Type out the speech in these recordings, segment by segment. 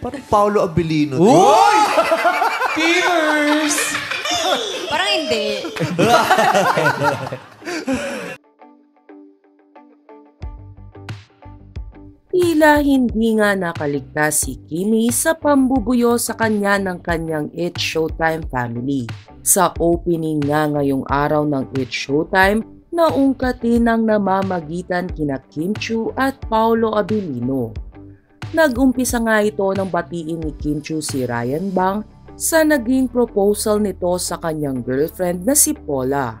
Parang Paolo Abilino. Uy! Kimers! Parang hindi. Tila hindi nga nakaligtas si Kimi sa pambubuyo sa kanya ng kanyang It's Showtime family. Sa opening nga ngayong araw ng It's Showtime, naungkatin ang namamagitan kina Kim Chiu at Paolo Abilino. Nag-umpisa nga ito ng batiin ni Kim Chiu si Ryan Bang sa naging proposal nito sa kanyang girlfriend na si Paula.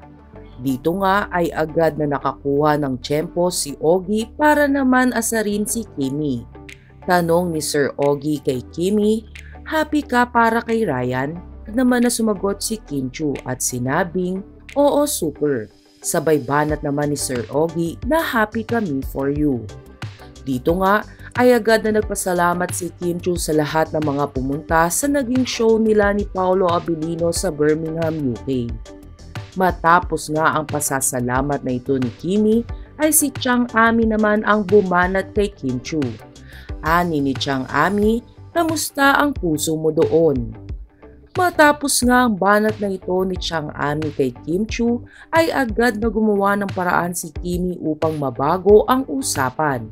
Dito nga ay agad na nakakuha ng tiyempo si Ogie para naman asarin si Kimi. Tanong ni Sir Ogie kay Kimi, happy ka para kay Ryan? Naman na sumagot si Kim Chiu at sinabing, oo super. Sabay banat naman ni Sir Ogie na happy kami for you. Dito nga ay agad na nagpasalamat si Kim Chiu sa lahat ng mga pumunta sa naging show nila ni Paolo Abilino sa Birmingham, UK. Matapos nga ang pasasalamat na ito ni Kimi, ay si Chang Ami naman ang bumanat kay Kim Chiu. Ani ni Chang Ami, kamusta ang puso mo doon? Matapos nga ang banat na ito ni Chang Ami kay Kim Chiu, ay agad na gumawa ng paraan si Kimi upang mabago ang usapan.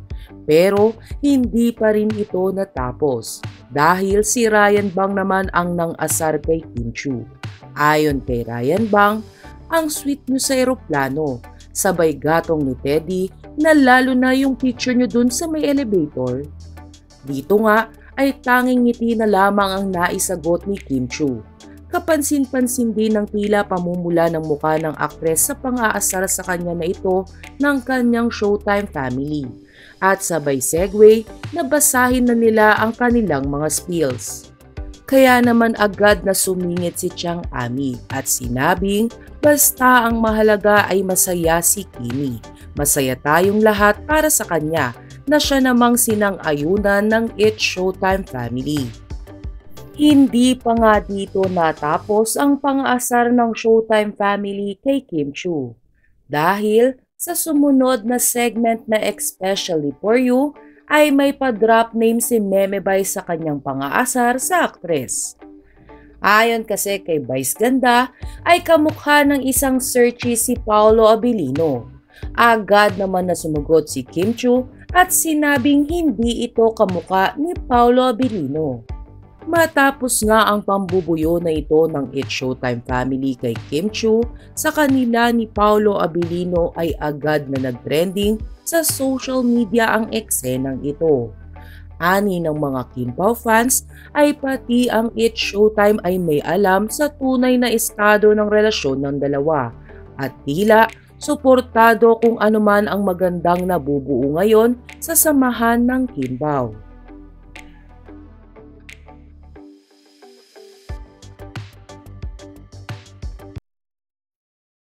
Pero hindi pa rin ito natapos dahil si Ryan Bang naman ang nang-asar kay Kim Chiu. Ayon kay Ryan Bang, ang sweet nyo sa eroplano, sabay gatong ni Teddy na lalo na yung picture nyo dun sa may elevator. Dito nga ay tanging ngiti na lamang ang naisagot ni Kim Chiu. Kapansin-pansin din ng tila pamumula ng mukha ng aktres sa pang-aasar sa kanya na ito ng kanyang Showtime family. At sabay segue, nabasahin na nila ang kanilang mga spills. Kaya naman agad na sumingit si Chang Ami at sinabing basta ang mahalaga ay masaya si Kimi. Masaya tayong lahat para sa kanya na siya namang sinang-ayunan ng It's Showtime family. Hindi pa nga dito natapos ang pang-asar ng Showtime family kay Kim Chiu. Dahil sa sumunod na segment na Especially For You, ay may pa-drop name si Memebay sa kanyang pang-aasar sa aktres. Ayon kasi kay Vice Ganda, ay kamukha ng isang searchy si Paolo Abilino. Agad naman na sumugot si Kim Chiu at sinabing hindi ito kamukha ni Paolo Abilino. Matapos nga ang pambubuyo na ito ng It's Showtime family kay Kim Chiu, sa kanila ni Paolo Abilino ay agad na nag-trending sa social media ang eksenang ito. Ani ng mga Kim Pao fans ay pati ang It's Showtime ay may alam sa tunay na estado ng relasyon ng dalawa at tila suportado kung anuman ang magandang nabubuo ngayon sa samahan ng Kim Pao.